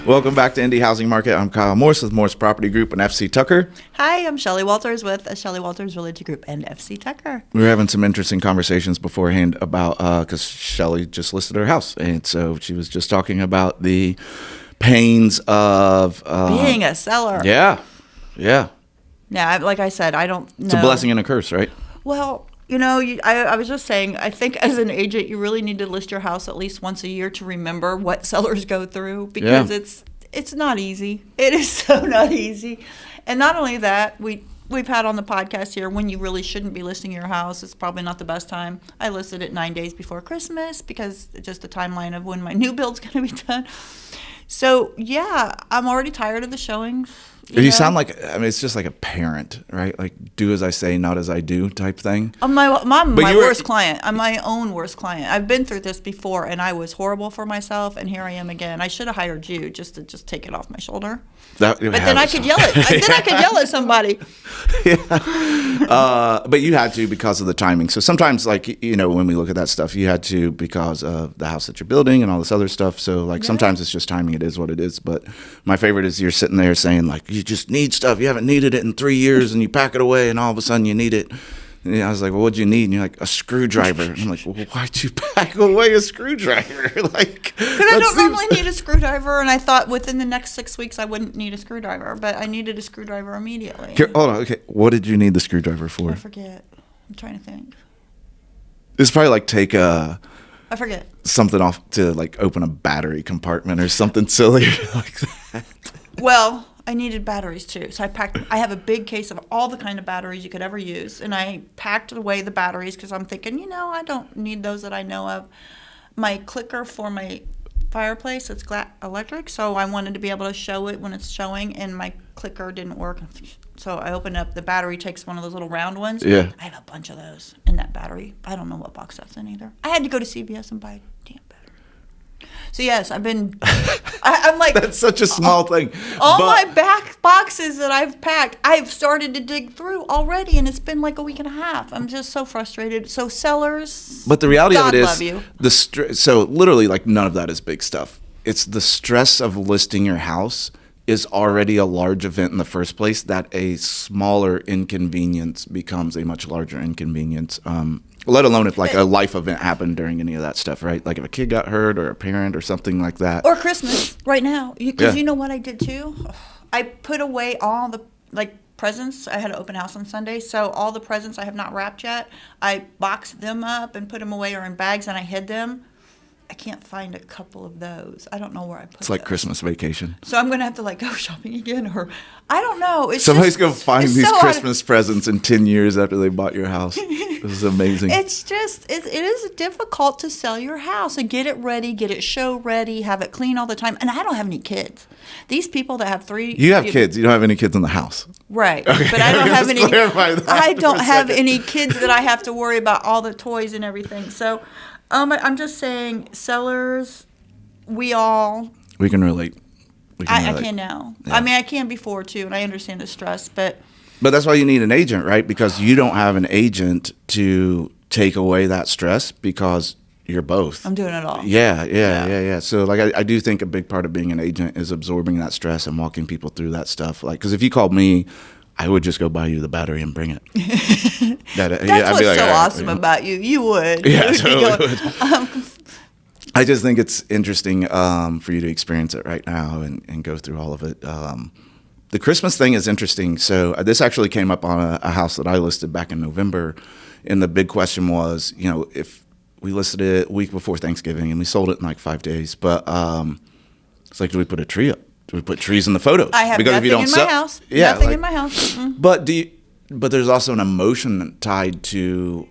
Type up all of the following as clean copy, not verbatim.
Welcome back to Indie Housing Market. I'm Kyle Morris with Morris Property Group and FC Tucker. Hi, I'm Shelly Walters with Shelly Walters Realty Group and FC Tucker. We were having some interesting conversations beforehand about, because Shelly just listed her house. And so she was just talking about the pains of being a seller. Yeah. Yeah, like I said, I don't know. It's a blessing and a curse, right? Well, you know, I was just saying, I think as an agent, you really need to list your house at least once a year to remember what sellers go through, because it's not easy. It is so not easy. And not only that, we've had on the podcast here when you really shouldn't be listing your house. It's probably not the best time. I listed it 9 days before Christmas because just the timeline of when my new build's going to be done. So, yeah, I'm already tired of the showings. You sound like, I mean, it's just like a parent, right? Like, do as I say, not as I do type thing. I'm my worst client. I'm my own worst client. I've been through this before, and I was horrible for myself, and here I am again. I should have hired you just to take it off my shoulder. But then I could yell at somebody. Yeah. But you had to because of the timing. So sometimes, like, you know, when we look at that stuff, you had to because of the house that you're building and all this other stuff. So, like, sometimes it's just timing. It is what it is. But my favorite is you're sitting there saying, like, you just need stuff. You haven't needed it in 3 years, and you pack it away, and all of a sudden you need it. And I was like, well, what'd you need? And you're like, a screwdriver. And I'm like, well, why'd you pack away a screwdriver? Like, because I don't normally need a screwdriver, and I thought within the next 6 weeks I wouldn't need a screwdriver, but I needed a screwdriver immediately. Here, hold on. Okay, what did you need the screwdriver for? I forget. I'm trying to think. It's probably like take I forget. something off to like open a battery compartment or something silly like that. Well, I needed batteries too, so I have a big case of all the kind of batteries you could ever use, and I packed away the batteries because I'm thinking, I don't need those that I know of. My clicker for my fireplace, it's electric, so I wanted to be able to show it when it's showing, and my clicker didn't work. So I opened up, the battery takes one of those little round ones. Yeah. I have a bunch of those in that battery. I don't know what box that's in either. I had to go to CVS and buy a damn battery. So yes, I've been, I'm like. That's such a small thing. My back boxes that I've packed, I've started to dig through already, and it's been like a week and a half. I'm just so frustrated. So sellers, but the reality God of it love you. So literally, like, none of that is big stuff. It's the stress of listing your house is already a large event in the first place, that a smaller inconvenience becomes a much larger inconvenience. Let alone if like a life event happened during any of that stuff, right? Like if a kid got hurt or a parent or something like that. Or Christmas right now. Because you know what I did too? I put away all the presents. I had an open house on Sunday, so all the presents I have not wrapped yet, I boxed them up and put them away or in bags, and I hid them. I can't find a couple of those. I don't know where I put them. It's like Christmas vacation. So I'm going to have to go shopping again, or I don't know. Somebody's going to find these Christmas presents in 10 years after they bought your house. This is amazing. It's just, it is difficult to sell your house and get it ready, get it show ready, have it clean all the time. And I don't have any kids. These people that have three. You have kids. You don't have any kids in the house. Right. Okay. But I don't have any. I don't have any kids that I have to worry about all the toys and everything. So I'm just saying, sellers, we can relate. I can now. Yeah. I mean, I can before too, and I understand the stress, but that's why you need an agent, right? Because you don't have an agent to take away that stress because you're both. I'm doing it all. Yeah. So I do think a big part of being an agent is absorbing that stress and walking people through that stuff. Like, because if you called me, I would just go buy you the battery and bring it. That's what's so awesome about you. You would. Yeah, totally would. I just think it's interesting for you to experience it right now and go through all of it. The Christmas thing is interesting. So this actually came up on a house that I listed back in November, and the big question was, if we listed it a week before Thanksgiving and we sold it in like 5 days, but it's like, do we put a tree up? Do we put trees in the photos? I have nothing in my house. Yeah, nothing in my house. Mm-hmm. But there's also an emotion tied to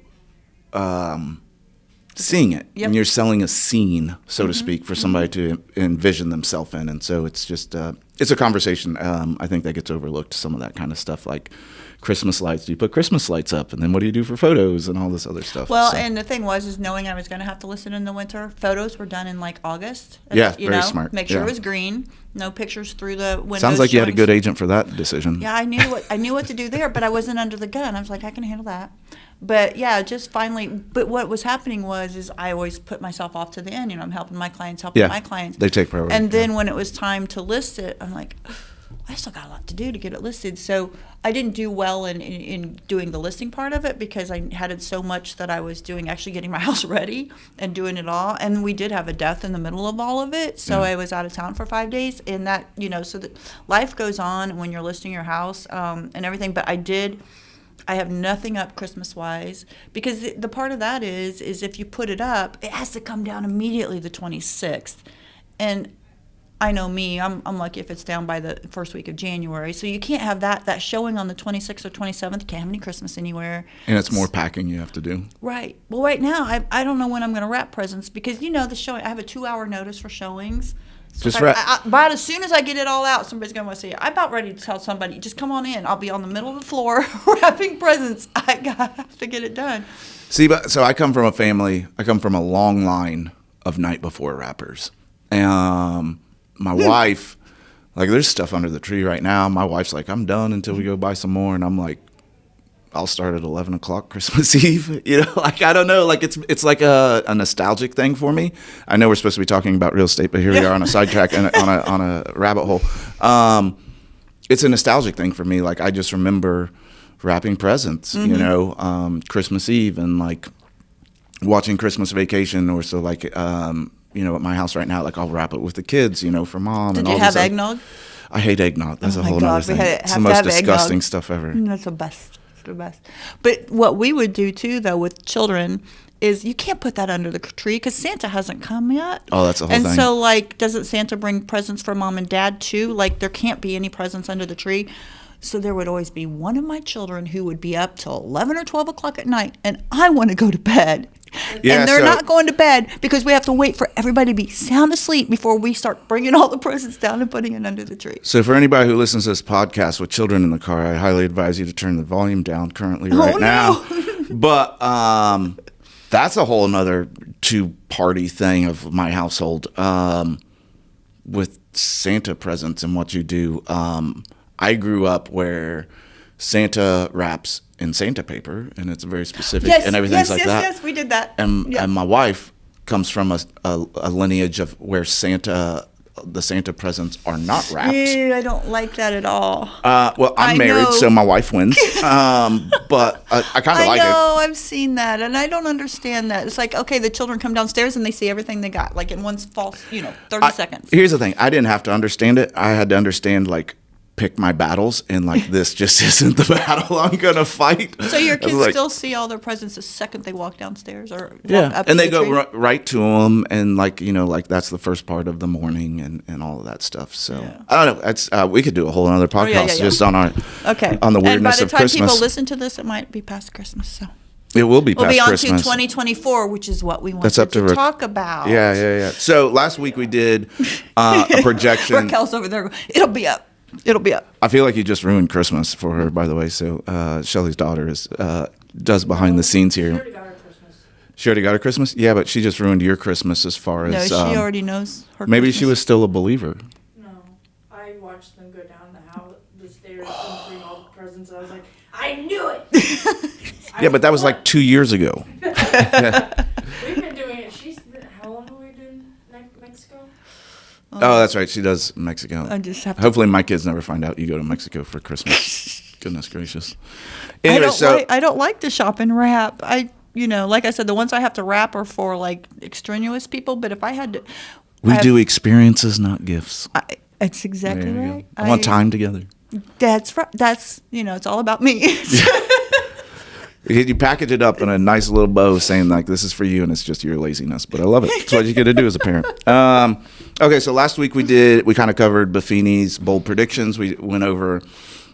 seeing it. Yep. And you're selling a scene, so to speak, for somebody to envision themselves in. And so it's just it's a conversation. I think that gets overlooked. Some of that kind of stuff, like Christmas lights. Do you put Christmas lights up? And then what do you do for photos and all this other stuff? Well, and the thing was knowing I was going to have to list it in the winter. Photos were done in like August. Yeah, very smart. Make sure it was green. No pictures through the windows. Sounds like you had a good agent for that decision. Yeah, I knew what to do there, but I wasn't under the gun. I was like, I can handle that. But yeah, just finally. But what was happening is I always put myself off to the end. I'm helping my clients, my clients. They take priority. And then when it was time to list it, I'm like, I still got a lot to do to get it listed. So I didn't do well in doing the listing part of it because I had it so much that I was doing actually getting my house ready and doing it all. And we did have a death in the middle of all of it. So I was out of town for 5 days. And that, so that life goes on when you're listing your house and everything. But I have nothing up Christmas-wise because the part of that is if you put it up, it has to come down immediately the 26th. And I know me, I'm lucky if it's down by the first week of January. So you can't have that showing on the 26th or 27th. You can't have any Christmas anywhere. And it's more packing you have to do. Right. Well, right now, I don't know when I'm going to wrap presents because, the showing, I have a 2-hour notice for showings. So just about as soon as I get it all out, somebody's going to want to see it. I'm about ready to tell somebody, just come on in. I'll be on the middle of the floor wrapping presents. I have to get it done. See, so I come from a long line of night before wrappers. My wife, like, there's stuff under the tree right now. My wife's like, I'm done until we go buy some more. And I'm like, I'll start at 11 o'clock Christmas Eve. I don't know. Like, it's like a nostalgic thing for me. I know we're supposed to be talking about real estate, but here we are on a sidetrack and on a rabbit hole. It's a nostalgic thing for me. Like, I just remember wrapping presents, Christmas Eve and, like, watching Christmas Vacation or so, like, at my house right now, like I'll wrap it with the kids, for mom. Did and all you have this eggnog? I hate eggnog. That's a whole other thing. It's the most disgusting stuff ever. That's the best. It's the best. But what we would do too, though, with children is you can't put that under the tree because Santa hasn't come yet. Oh, that's the whole thing. And so, like, doesn't Santa bring presents for mom and dad too? Like, there can't be any presents under the tree. So there would always be one of my children who would be up till 11 or 12 o'clock at night, and I want to go to bed. Yeah, and they're not going to bed because we have to wait for everybody to be sound asleep before we start bringing all the presents down and putting it under the tree. So for anybody who listens to this podcast with children in the car, I highly advise you to turn the volume down currently now. But that's a whole another two-party thing of my household with Santa presents and what you do. I grew up where Santa wraps in Santa paper, and it's very specific and everything's like that. Yes, we did that. And my wife comes from a lineage of where the Santa presents are not wrapped. Yeah, I don't like that at all. Well, I'm married, so my wife wins. But I kind of like it. I know, I've seen that, and I don't understand that. It's like, okay, the children come downstairs and they see everything they got, like in one false, 30 seconds. Here's the thing. I didn't have to understand it. I had to understand, like, pick my battles, and like this just isn't the battle I'm gonna fight. So your kids still see all their presents the second they walk downstairs, or walk up and to they the go tree? right to them, and like that's the first part of the morning and all of that stuff. So I don't know. That's we could do a whole other podcast just on our on the weirdness of Christmas. And by the time people listen to this, it might be past Christmas. So it will be past Christmas. We'll be on to 2024, which is what we want to talk about. Yeah. So last week we did a projection. Raquel's over there. It'll be up. I feel like you just ruined Christmas for her, by the way. So Shelly's daughter does behind the scenes here. She already got her Christmas. She already got her Christmas? Yeah, but she just ruined your Christmas as far as... No, she already knows her maybe Christmas. she was still a believer. No, I watched them go down the stairs and bring all the presents, and I was like, I knew it! Yeah, but that was like 2 years ago. We've been doing it. How long have we been doing Mexico? Oh, that's right. She does Mexico. I just have to. Hopefully my kids never find out you go to Mexico for Christmas. Goodness gracious. Anyway, I don't like to shop and wrap. Like I said, the ones I have to wrap are for like extraneous people. But if I had to, we do experiences, not gifts. That's exactly right. I want time together. That's right. That's it's all about me. You package it up in a nice little bow saying like this is for you and it's just your laziness, but I love it. It's what you get to do as a parent. Okay, so last week we kind of covered Buffini's bold predictions. We went over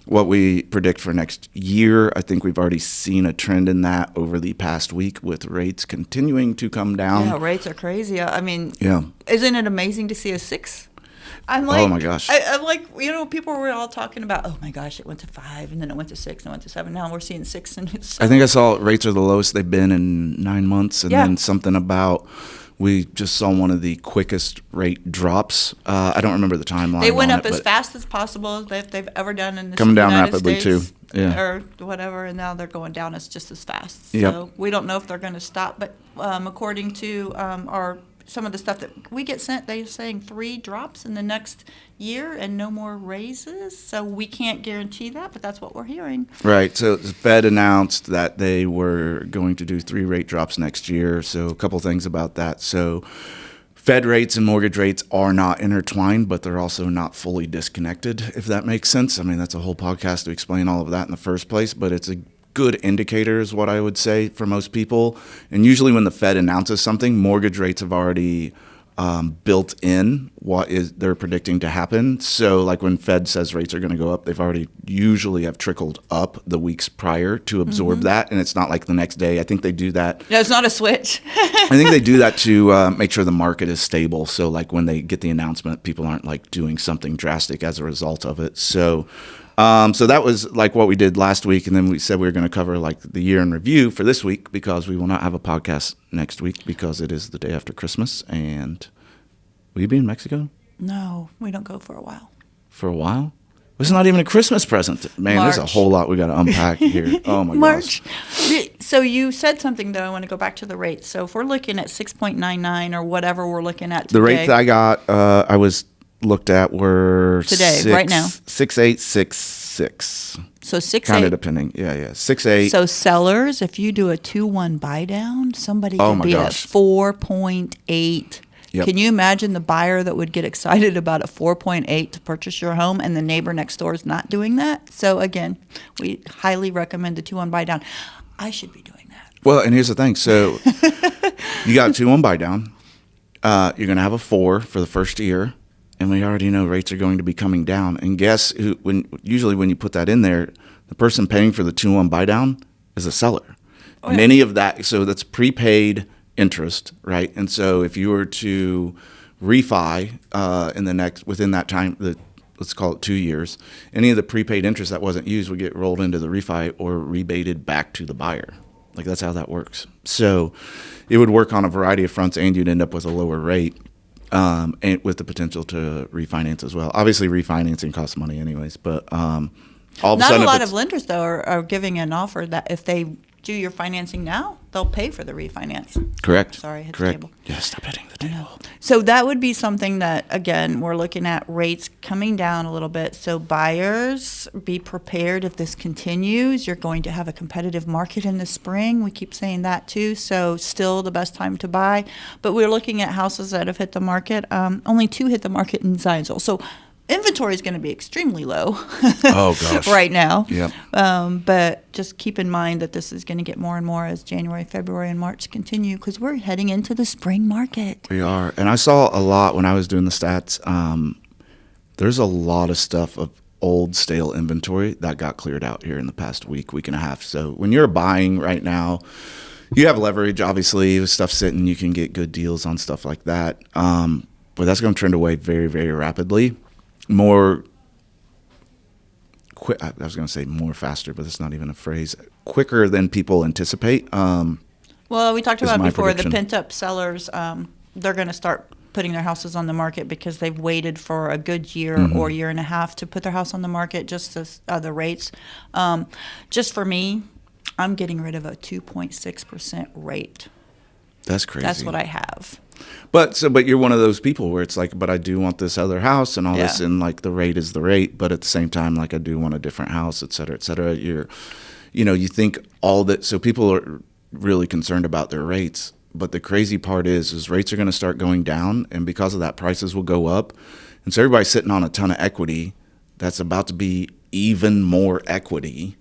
what we predict for next year. I think we've already seen a trend in that over the past week with rates continuing to come down. Yeah, rates are crazy. I mean, yeah. Isn't it amazing to see a 6? I'm like, oh my gosh. I'm like, people were all talking about, oh my gosh, it went to 5 and then it went to 6 and it went to 7. Now we're seeing 6 and it's. I think I saw rates are the lowest they've been in 9 months, and then something about we just saw one of the quickest rate drops. I don't remember the timeline. They went on up it, as fast as possible that they've ever done in the coming down United rapidly States, too. Yeah. or whatever, and now they're going down as just as fast. Yep. So we don't know if they're going to stop, but according to some of the stuff that we get sent, they're saying 3 drops in the next year and no more raises. So we can't guarantee that, but that's what we're hearing. Right. So the Fed announced that they were going to do 3 rate drops next year. So a couple things about that. So Fed rates and mortgage rates are not intertwined, but they're also not fully disconnected, if that makes sense. I mean, that's a whole podcast to explain all of that in the first place, but it's a good indicator is what I would say for most people. And usually when the Fed announces something, mortgage rates have already built in what is they're predicting to happen. So like when Fed says rates are going to go up, they've already usually have trickled up the weeks prior to absorb that. And it's not like the next day. I think they do that. No, it's not a switch. I think they do that to make sure the market is stable. So like when they get the announcement, people aren't like doing something drastic as a result of it. So so that was like what we did last week, and then we said we were going to cover like the year in review for this week because we will not have a podcast next week because it is the day after Christmas. And will you be in Mexico? No, we don't go for a while. For a while? It's not even a Christmas present. Man, March. There's a whole lot we got to unpack here. Oh my March. gosh. So you said something though. I want to go back to the rates. So if we're looking at 6.99 or whatever we're looking at today, The rate that I got, I was looked at were today, right now, 6.866. So 6.8. Kind of depending. Yeah. 6.8. So sellers, if you do a 2-1 buy down, somebody could be at 4.8. Yep. Can you imagine the buyer that would get excited about a 4.8 to purchase your home and the neighbor next door is not doing that? So again, we highly recommend the 2-1 buy down. I should be doing that. Well, and here's the thing. So you got a 2-1 buy down. You're going to have a 4 for the first year. And we already know rates are going to be coming down. And guess who? Usually when you put that in there, the person paying for the 2-1 buy down is the seller. Oh, and any of that, so that's prepaid interest, right? And so if you were to refi within that time, let's call it 2 years, any of the prepaid interest that wasn't used would get rolled into the refi or rebated back to the buyer. Like that's how that works. So it would work on a variety of fronts, and you'd end up with a lower rate. And with the potential to refinance as well. Obviously, refinancing costs money anyways, but all of a Not sudden... a lot of lenders, though, are giving an offer that if they do your financing now, they'll pay for the refinance. Correct. Sorry, I hit Correct. the table. Yeah, stop hitting the table. So that would be something that, again, we're looking at rates coming down a little bit. So buyers, be prepared if this continues. You're going to have a competitive market in the spring. We keep saying that too. So still the best time to buy. But we're looking at houses that have hit the market. Only 2 hit the market in Zionsville. So inventory is going to be extremely low Oh, gosh. right now. Yep. But just keep in mind that this is going to get more and more as January, February, and March continue because we're heading into the spring market. We are. And I saw a lot when I was doing the stats. There's a lot of stuff of old, stale inventory that got cleared out here in the past week and a half. So when you're buying right now, you have leverage, obviously, with stuff sitting. You can get good deals on stuff like that. But that's going to trend away very, very rapidly. I was going to say more faster, but that's not even a phrase. Quicker than people anticipate. Well, we talked about my before prediction. the pent-up sellers. They're going to start putting their houses on the market because they've waited for a good year or year and a half to put their house on the market, just as the rates. Just for me, I'm getting rid of a 2.6% rate. That's crazy. That's what I have. But you're one of those people where it's like, but I do want this other house and all this, and like the rate is the rate, but at the same time, like I do want a different house, et cetera, et cetera. You think all that. So people are really concerned about their rates, but the crazy part is rates are going to start going down, and because of that, prices will go up, and so everybody's sitting on a ton of equity that's about to be even more equity,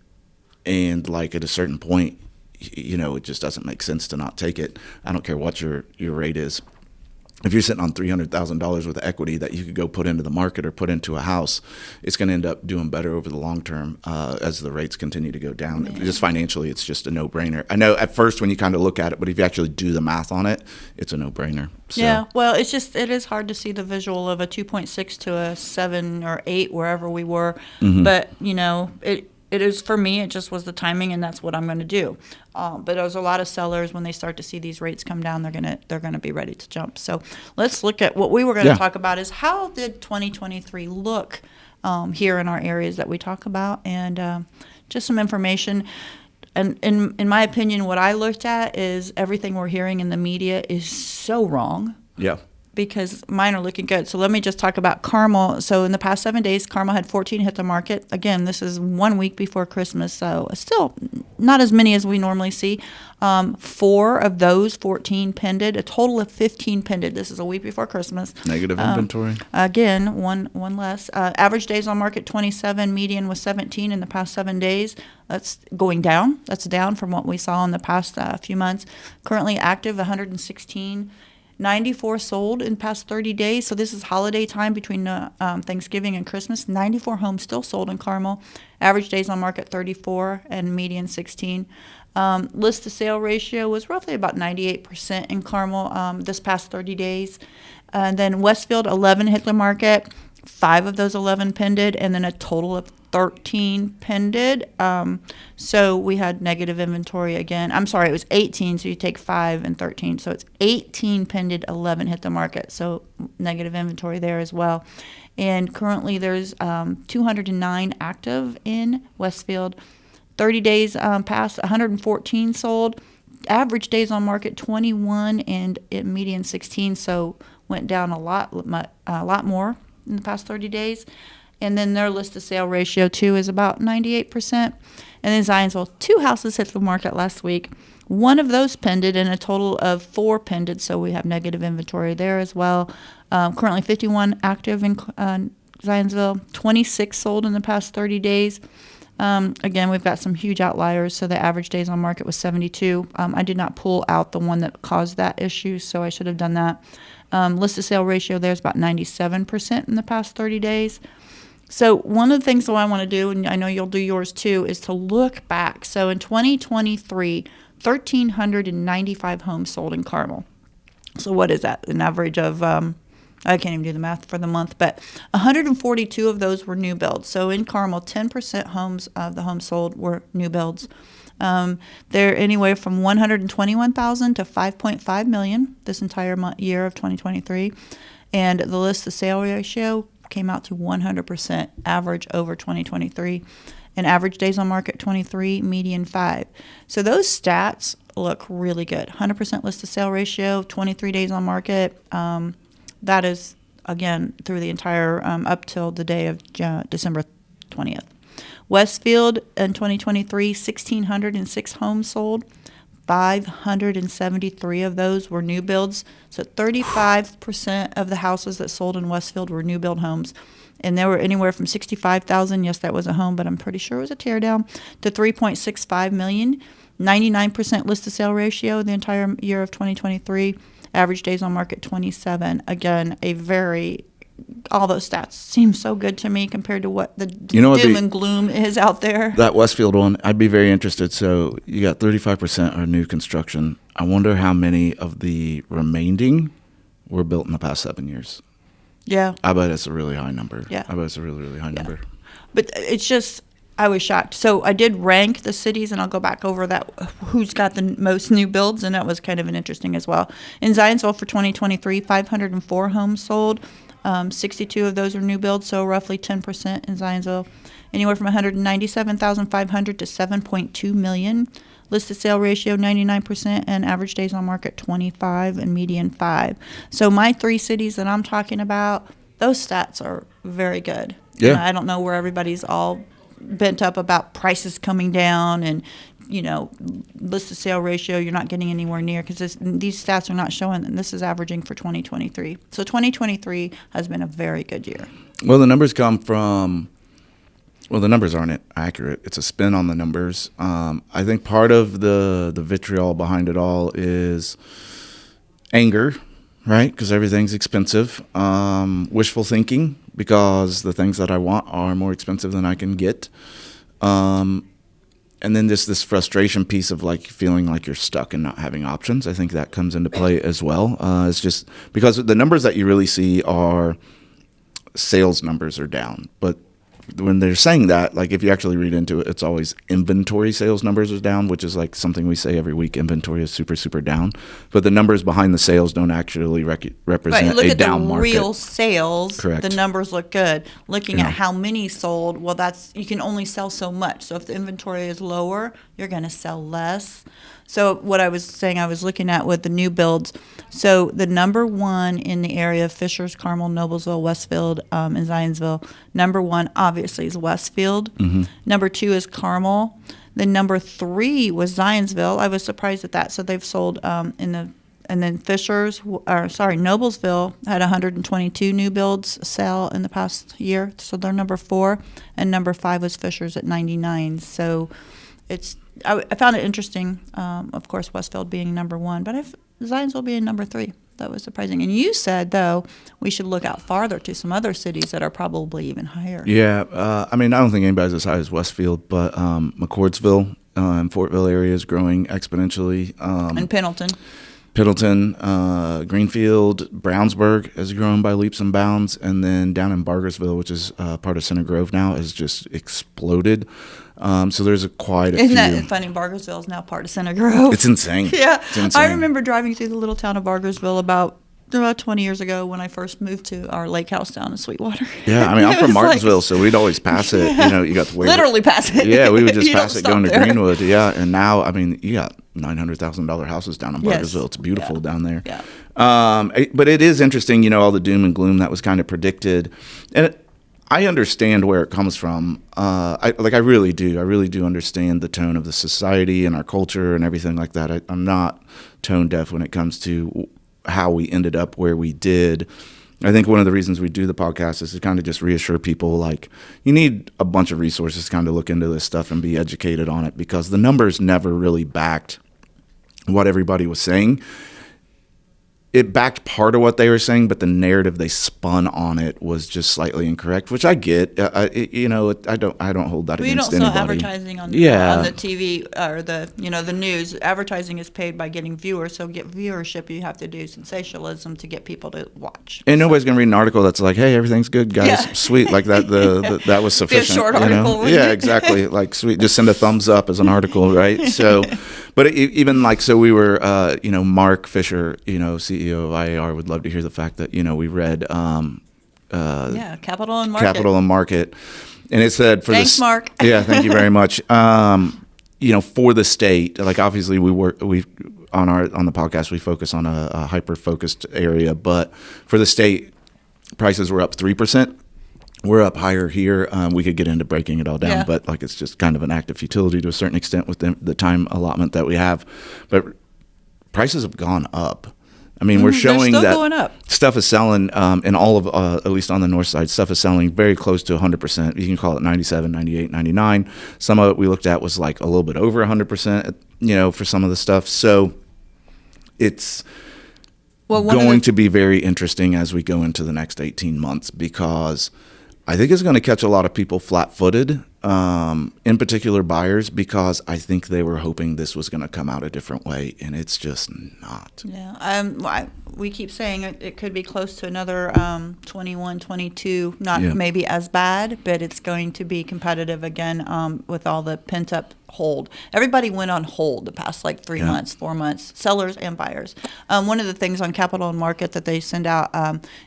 and like at a certain point, it just doesn't make sense to not take it. I don't care what your rate is. if you're sitting on $300,000 worth of equity that you could go put into the market or put into a house, it's going to end up doing better over the long term as the rates continue to go down. Yeah. Just financially, it's just a no-brainer. I know at first when you kind of look at it, but if you actually do the math on it, it's a no-brainer. So. Yeah, well, it is hard to see the visual of a 2.6 to a 7 or 8 wherever we were, but it is, for me, it just was the timing, and that's what I'm going to do. But there's a lot of sellers, when they start to see these rates come down, they're gonna be ready to jump. So let's look at what we were going to talk about is how did 2023 look here in our areas that we talk about, and just some information. And in my opinion, what I looked at is everything we're hearing in the media is so wrong. Yeah. Because mine are looking good. So let me just talk about Carmel. So in the past 7 days, Carmel had 14 hit the market. Again, this is 1 week before Christmas, so still not as many as we normally see. 4 of those 14 pended, a total of 15 pended. This is a week before Christmas. Negative inventory. Again, one less. Average days on market 27, median was 17 in the past 7 days. That's going down. That's down from what we saw in the past few months. Currently active 116. 94 sold in past 30 days. So this is holiday time between Thanksgiving and Christmas. 94 homes still sold in Carmel. Average days on market 34 and median 16. List to sale ratio was roughly about 98% in Carmel this past 30 days. And then Westfield, 11 hit the market. 5 of those 11 pended, and then a total of 13 pended. So we had negative inventory again. I'm sorry, it was 18, so you take 5 and 13. So it's 18 pended, 11 hit the market. So negative inventory there as well. And currently there's 209 active in Westfield. 30 days past, 114 sold. Average days on market 21 and median 16. So went down a lot more in the past 30 days. And then their list to sale ratio too is about 98%. And then Zionsville, 2 houses hit the market last week. 1 of those pended and a total of 4 pended, so we have negative inventory there as well. Currently 51 active in Zionsville, 26 sold in the past 30 days. Again, we've got some huge outliers, so the average days on market was 72. I did not pull out the one that caused that issue, so I should have done that. List to sale ratio there is about 97% in the past 30 days. So one of the things that I want to do, and I know you'll do yours too, is to look back. So in 2023, 1,395 homes sold in Carmel. So what is that? An average of, I can't even do the math for the month, but 142 of those were new builds. So in Carmel, 10% homes of the homes sold were new builds. They're anywhere from 121,000 to 5.5 million this entire year of 2023. And the list to sale ratio came out to 100% average over 2023. And average days on market 23, median 5. So those stats look really good. 100% list to sale ratio, 23 days on market. That is, again, through the entire, up till the day of December 20th. Westfield in 2023, 1,606 homes sold. 573 of those were new builds. So 35% of the houses that sold in Westfield were new build homes. And there were anywhere from 65,000, yes, that was a home, but I'm pretty sure it was a tear down, to 3.65 million. 99% list to sale ratio the entire year of 2023. Average days on market 27. Again, all those stats seem so good to me compared to what the doom and gloom is out there. That Westfield one, I'd be very interested. So you got 35% are new construction. I wonder how many of the remaining were built in the past 7 years. Yeah. I bet it's a really high number. Yeah. I bet it's a really, really high number. But it's just, I was shocked. So I did rank the cities, and I'll go back over that, who's got the most new builds, and that was kind of an interesting as well. In Zionsville for 2023, 504 homes sold. 62 of those are new builds, so roughly 10% in Zionsville. Anywhere from 197,500 to 7.2 million. List to sale ratio 99%, and average days on market 25 and median 5. So my 3 cities that I'm talking about, those stats are very good. Yeah. You know, I don't know where everybody's all bent up about prices coming down and, list to sale ratio, you're not getting anywhere near, because these stats are not showing that this is averaging for 2023. So 2023 has been a very good year. Well, the numbers come from, the numbers aren't accurate. It's a spin on the numbers. I think part of the vitriol behind it all is anger right? Because everything's expensive. Wishful thinking, because the things that I want are more expensive than I can get. And then this frustration piece of like feeling like you're stuck and not having options. I think that comes into play as well. It's just because the numbers that you really see are sales numbers are down. But when they're saying that, like if you actually read into it, it's always inventory sales numbers are down, which is like something we say every week. Inventory is super, super down. But the numbers behind the sales don't actually represent Look a at down the market. real sales. Correct. The numbers look good. Looking Yeah. at how many sold, well, you can only sell so much. So if the inventory is lower, you're going to sell less. So what I was saying, I was looking at with the new builds. So the number one in the area of Fishers, Carmel, Noblesville, Westfield, and Zionsville, number one obviously is Westfield. Mm-hmm. Number two is Carmel. Then number three was Zionsville. I was surprised at that. So they've sold and then Noblesville had 122 new builds sell in the past year. So they're number four. And number five was Fishers at 99. So I found it interesting, of course, Westfield being number one, but Zionsville being number three. That was surprising. And you said, though, we should look out farther to some other cities that are probably even higher. Yeah. I don't think anybody's as high as Westfield, but McCordsville and Fortville area is growing exponentially. And Pendleton. Greenfield, Brownsburg has grown by leaps and bounds. And then down in Bargersville, which is part of Center Grove now, has just exploded. So there's quite a few. Isn't that funny? Bargersville is now part of Center Grove. It's insane. Yeah. It's insane. I remember driving through the little town of Bargersville about 20 years ago when I first moved to our lake house down in Sweetwater. Yeah, I'm from was Martinsville, so we'd always pass it. Yeah. You got to wait. Literally pass it. Yeah, we would just You pass don't it going to stop there. Greenwood. Yeah, and now, you got $900,000 houses down in Yes. Bargersville. It's beautiful down there. Yeah. But it is interesting, all the doom and gloom that was kind of predicted. And I understand where it comes from. I really do. I really do understand the tone of the society and our culture and everything like that. I'm not tone deaf when it comes to how we ended up where we did. I think one of the reasons we do the podcast is to kind of just reassure people, like, you need a bunch of resources to kind of look into this stuff and be educated on it, because the numbers never really backed what everybody was saying. It backed part of what they were saying, but the narrative they spun on it was just slightly incorrect, which I get. I don't hold that We don't against sell anybody. advertising on the TV or the news. Advertising is paid by getting viewers. So get viewership, you have to do sensationalism to get people to watch. And nobody's gonna read an article that's like, "Hey, everything's good, guys, Yeah. sweet," like that. That was sufficient. short article, wouldn't Yeah, it? exactly. Like, sweet. Just send a thumbs up as an article, right? So, but even like, so we were, Mark Fisher, CEO of IAR, would love to hear the fact that we read Capital and Market. Capital and Market, and it said for Thanks, Mark. Yeah, thank you very much. For the state, like, obviously we on the podcast we focus on a hyper focused area, but for the state, prices were up 3%. We're up higher here. We could get into breaking it all down, Yeah. but it's just kind of an act of futility to a certain extent with the time allotment that we have. But prices have gone up. We're showing still that going up. Stuff is selling in all of, at least on the north side, stuff is selling very close to 100%. You can call it 97, 98, 99. Some of it we looked at was like a little bit over 100%, for some of the stuff. So it's going to be very interesting as we go into the next 18 months, because I think it's going to catch a lot of people flat-footed, in particular buyers, because I think they were hoping this was going to come out a different way, and it's just not. Yeah. We keep saying it could be close to another 21, 22, not maybe as bad, but it's going to be competitive again with all the pent-up hold. Everybody went on hold the past 3 months, 4 months, sellers and buyers. One of the things on Capital and Market that they send out,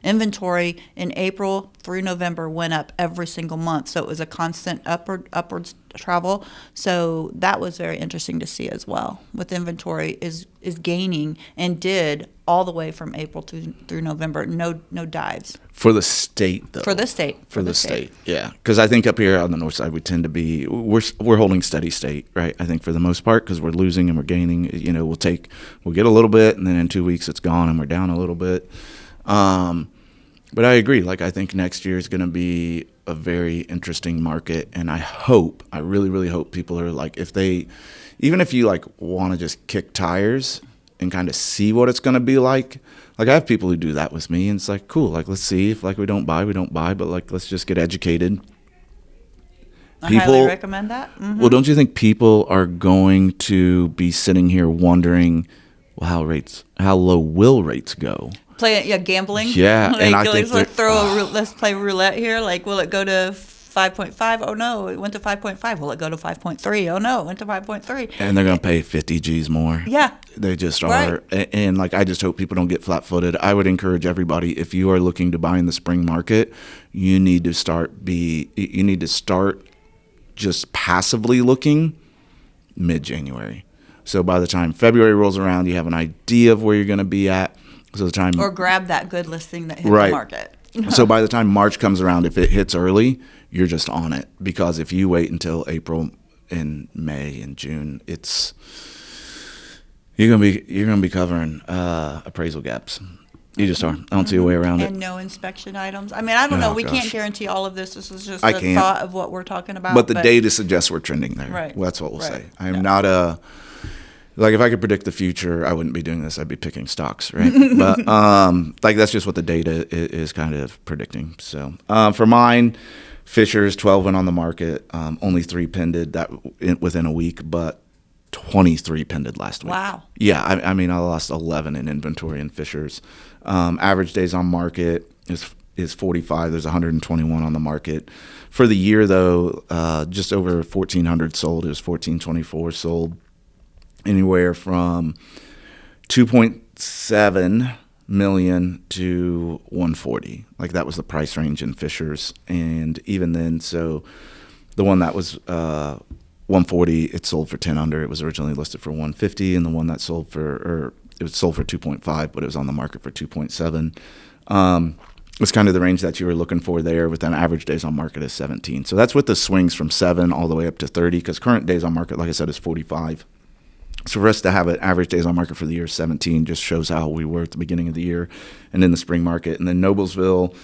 inventory in April through November went up every single month. So it was a constant upwards travel. So that was very interesting to see as well. With inventory is gaining, and did all the way from April through November. No dives. For the state, though. For the state. For the state, yeah. Because I think up here on the north side, we tend to be, we're holding steady state, right? I think for the most part, because we're losing and we're gaining. We'll get a little bit, and then in 2 weeks it's gone, and we're down a little bit. But I agree. I think next year is going to be a very interesting market, and I really, really hope people are even if you want to just kick tires and kind of see what it's going to be like. Like I have people who do that with me, and it's like, cool, like let's see. If like we don't buy, but like let's just get educated. I highly recommend that. Mm-hmm. Well, don't you think people are going to be sitting here wondering, well, how low will rates go? Gambling. Yeah, like, and I think let's play roulette here. Like, will it go to 5.5? Oh no, it went to 5.5. Will it go to 5.3? Oh no, it went to 5.3. And they're gonna pay 50 G's more. Yeah, they just are. Right. And like, I just hope people don't get flat-footed. I would encourage everybody, if you are looking to buy in the spring market, you need to start just passively looking mid-January. So by the time February rolls around, you have an idea of where you're going to be at. So the time or grab that good listing that hit the market. So by the time March comes around, if it hits early, you're just on it. Because if you wait until April and May and June, you're gonna be covering appraisal gaps. You just are. I don't see a way around it. And no inspection items. I mean, I don't know. We can't guarantee all of this. This is just the thought of what we're talking about. But the data suggests we're trending there. Right. Well, that's what we'll say. I am not like, if I could predict the future, I wouldn't be doing this. I'd be picking stocks, right? But like, that's just what the data is kind of predicting. So for mine, Fisher's 12 went on the market. Only 3 pended within a week, but 23 pended last week. Wow. Yeah, I mean, I lost 11 in inventory in Fisher's. Average days on market is 45. There's 121 on the market. For the year, though, just over 1,400 sold. It was 1,424 sold. Anywhere from 2.7 million to 140. Like, that was the price range in Fisher's. And even then, so the one that was 140, it sold for 10 under. It was originally listed for 150, and the one that sold for, it was sold for 2.5, but it was on the market for 2.7. It's kind of the range that you were looking for there, with an average days on market is 17. So that's with the swings from 7 all the way up to 30, because current days on market, like I said, is 45. So for us to have an average days on market for the year 17 just shows how we were at the beginning of the year and in the spring market. And then Noblesville,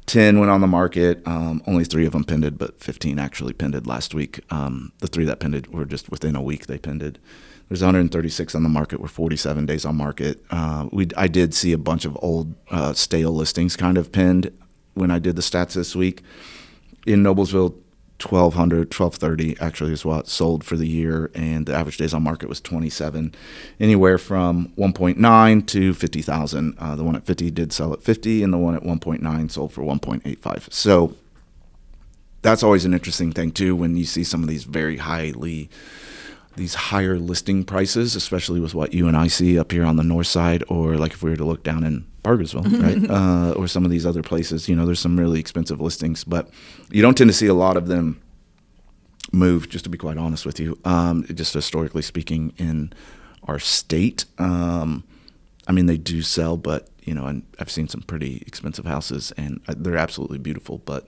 10 went on the market. Only 3 of them pended, but 15 actually pended last week. The 3 that pended were just within a week they pended. There's 136 on the market. We're 47 days on market. I did see a bunch of old stale listings kind of pinned when I did the stats this week. In Noblesville, 1,230 actually is what sold for the year, and the average days on market was 27, anywhere from 1.9 to 50,000. The one at 50 did sell at 50, and the one at 1.9 sold for 1.85. So that's always an interesting thing too, when you see some of these these higher listing prices, especially with what you and I see up here on the north side, or like if we were to look down in Bargersville, right? Or some of these other places, there's some really expensive listings, but you don't tend to see a lot of them move, just to be quite honest with you. Just historically speaking in our state, I mean, they do sell, but, and I've seen some pretty expensive houses, and they're absolutely beautiful, but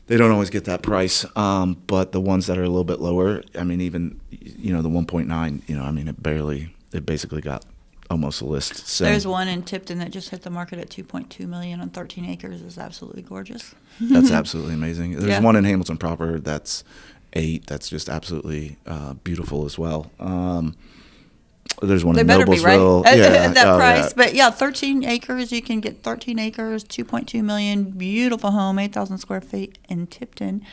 they don't always get that price. But the ones that are a little bit lower, I mean, even, the 1.9, I mean, it basically got almost a list. So there's one in Tipton that just hit the market at 2.2 million on 13 acres. Is absolutely gorgeous. That's absolutely amazing. There's one in Hamilton proper that's 8. That's just absolutely beautiful as well. There's one in Noblesville. Right at that price. Yeah. But 13 acres, you can get 13 acres, 2.2 million, beautiful home, 8,000 square feet in Tipton.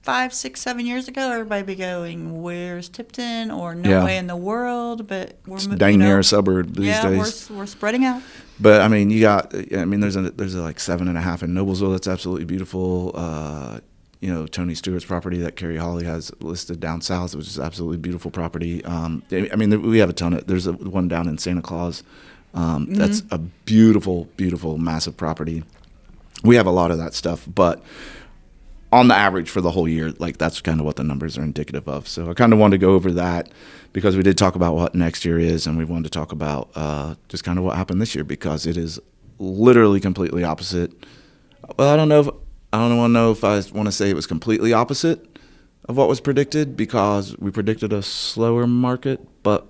5, 6, 7 years ago, everybody be going, "Where's Tipton?" or "No way in the world." But we're dang near a suburb these days. We're spreading out. But I mean, there's a like 7.5 in Noblesville that's absolutely beautiful. Tony Stewart's property that Carrie Hawley has listed down south, which is absolutely beautiful property. We have a ton of. There's one down in Santa Claus. That's a beautiful, beautiful, massive property. We have a lot of that stuff, but on the average for the whole year, like, that's kind of what the numbers are indicative of. So I kind of wanted to go over that because we did talk about what next year is, and we wanted to talk about just kind of what happened this year, because it is literally completely opposite. Well, I don't know if I want to say it was completely opposite of what was predicted, because we predicted a slower market, but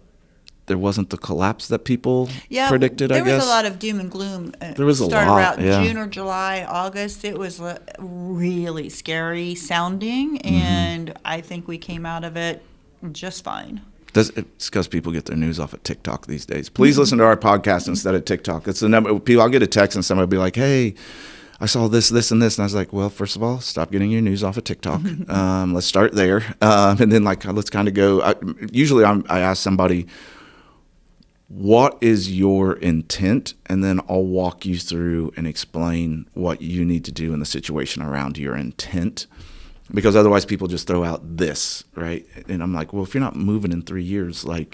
there wasn't the collapse that people predicted, I guess. There was a lot of doom and gloom. There was a lot, around June or July, August. It was really scary sounding, and I think we came out of it just fine. It's because people get their news off of TikTok these days. Please listen to our podcast instead of TikTok. It's the number. People, I'll get a text and somebody will be like, "Hey, I saw this, this, and this," and I was like, "Well, first of all, stop getting your news off of TikTok. Let's start there, and then let's kind of go." Usually, I ask somebody, "What is your intent?" And then I'll walk you through and explain what you need to do in the situation around your intent. Because otherwise people just throw out this, right? And I'm like, well, if you're not moving in 3 years, I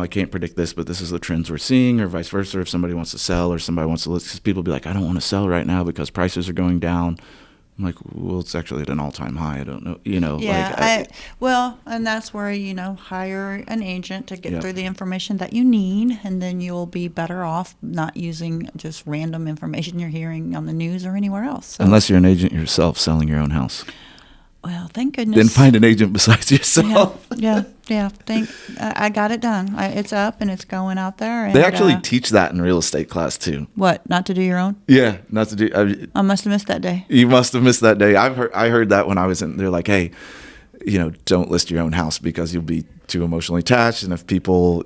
can't predict this, but this is the trends we're seeing, or vice versa. If somebody wants to sell or somebody wants to list, because people be like, I don't want to sell right now because prices are going down. I'm like, well, it's actually at an all-time high. I don't know, Yeah, and that's where, hire an agent to get Yeah. through the information that you need, and then you'll be better off not using just random information you're hearing on the news or anywhere else. So, Unless you're an agent yourself selling your own house. well, thank goodness. Then find an agent besides yourself. Yeah. I got it done. It's up and it's going out there. And, They actually teach that in real estate class too. what? Not to do your own? Yeah, not to do. I must have missed that day. You must have missed that day. I heard that when I was in. They're like, hey, don't list your own house because you'll be too emotionally attached, and if people,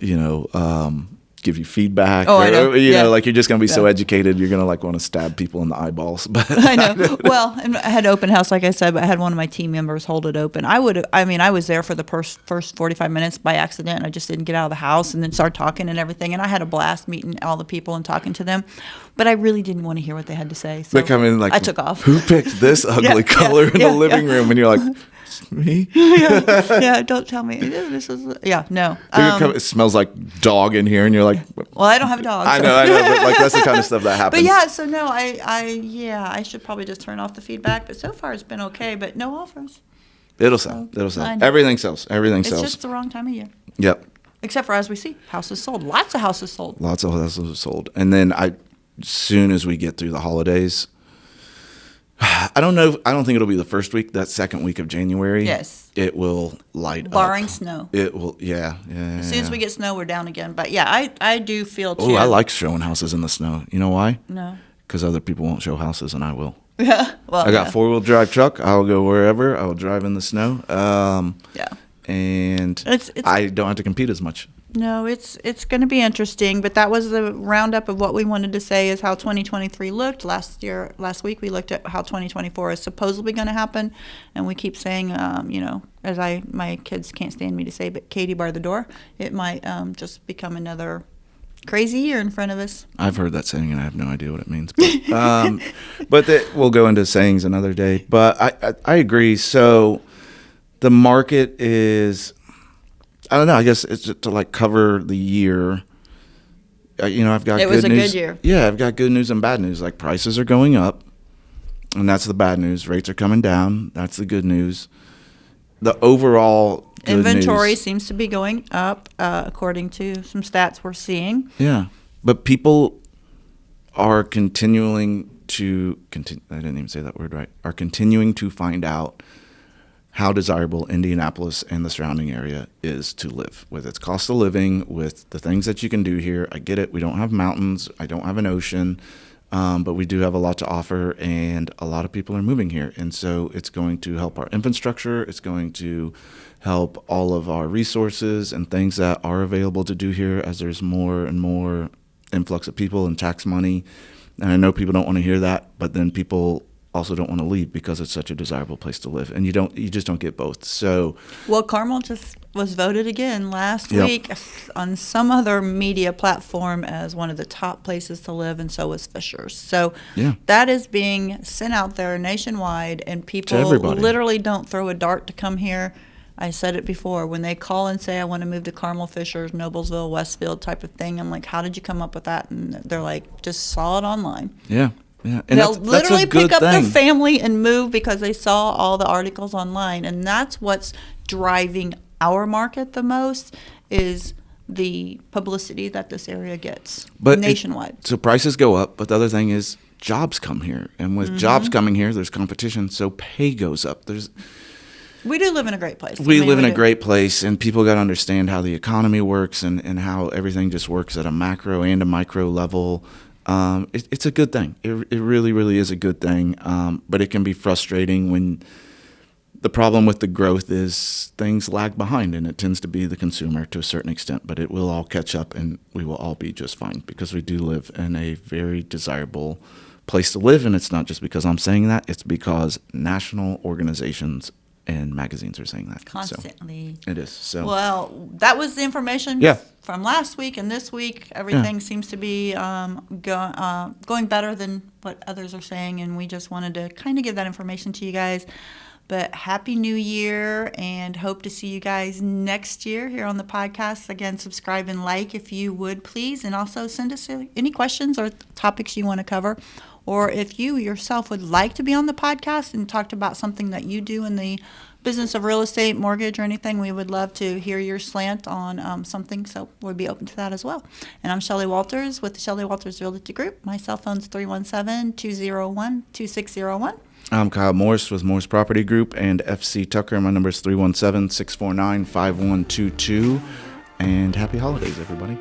give you feedback, I know. Yeah. you're just gonna be so educated, you're gonna want to stab people in the eyeballs. But I know. Well, and I had open house, like I said, but I had one of my team members hold it open. I was there for the first 45 minutes by accident. I just didn't get out of the house and then start talking and everything. And I had a blast meeting all the people and talking to them. But I really didn't want to hear what they had to say. So they come in like, I took off. Who picked this ugly color in the living room? And you're like, me? yeah, don't tell me. This is no. It smells like dog in here, and you're like, well, I don't have a dog. I so. know, but that's the kind of stuff that happens. But yeah, so no, I should probably just turn off the feedback. But so far it's been okay. But no offers. It'll sell. It'll sell. I know. Everything sells. Everything It's sells. just the wrong time of year. Yep. Except for, as we see, houses sold. Lots of houses sold. Lots of houses sold. And then as soon as we get through the holidays, I don't know. I don't think it'll be the first week. That second week of January. Yes. It will light up. Barring snow. It will. Yeah. As soon as we get snow, we're down again. But yeah, I do feel too. Oh, I like showing houses in the snow. You know why? No. Because other people won't show houses, and I will. Yeah. Well, I got 4-wheel drive truck. I'll go wherever. I will drive in the snow. Yeah. And It's I don't have to compete as much. No, it's going to be interesting, but that was the roundup of what we wanted to say is how 2023 looked. Last week we looked at how 2024 is supposedly going to happen, and we keep saying, as my kids can't stand me to say, but Katie bar the door, it might just become another crazy year in front of us. I've heard that saying, and I have no idea what it means. But we'll go into sayings another day. But I agree. So the market is, I don't know. I guess it's just to cover the year. I've got. It was a good year. Yeah, I've got good news and bad news. Like prices are going up, and that's the bad news. Rates are coming down. That's the good news. The overall good inventory news, seems to be going up, according to some stats we're seeing. Yeah, but people are continuing to I didn't even say that word right. Are continuing to find out how desirable Indianapolis and the surrounding area is to live, with its cost of living, with the things that you can do here. I get it. We don't have mountains. I don't have an ocean, but we do have a lot to offer, and a lot of people are moving here. And so it's going to help our infrastructure. It's going to help all of our resources and things that are available to do here as there's more and more influx of people and tax money. And I know people don't want to hear that, but then people also don't want to leave because it's such a desirable place to live, and you just don't get both. So, well, Carmel just was voted again last Yep. week on some other media platform as one of the top places to live, and so was Fishers. So Yeah. that is being sent out there nationwide, and people everybody. literally don't throw a dart to come here. I said it before, when they call and say, I want to move to Carmel, Fishers, Noblesville, Westfield type of thing, I'm like, how did you come up with that? And they're like, just saw it online. yeah. Yeah, and They'll that's literally a good pick up their thing. family and move because they saw all the articles online. And that's what's driving our market the most, is the publicity that this area gets nationwide. So prices go up, but the other thing is jobs come here. And with jobs coming here, there's competition, so pay goes up. We do live in a great place. We live in a great place, and people got to understand how the economy works and how everything just works at a macro and a micro level. It's a good thing. It really, really is a good thing. But it can be frustrating when The problem with the growth is things lag behind, and it tends to be the consumer to a certain extent, but it will all catch up and we will all be just fine because we do live in a very desirable place to live. And it's not just because I'm saying that, it's because national organizations and magazines are saying that. Constantly. So, it is. So, well, that was the information from last week, and this week everything seems to be going better than what others are saying, and we just wanted to kind of give that information to you guys. But Happy New Year, and hope to see you guys next year here on the podcast. Again, subscribe and like if you would, please. And also send us any questions or topics you want to cover. Or if you yourself would like to be on the podcast and talk about something that you do in the business of real estate, mortgage, or anything, we would love to hear your slant on something. So we'll be open to that as well. And I'm Shelly Walters with the Shelly Walters Realty Group. My cell phone's 317-201-2601. I'm Kyle Morris with Morris Property Group and FC Tucker. My number is 317-649-5122. And happy holidays, everybody.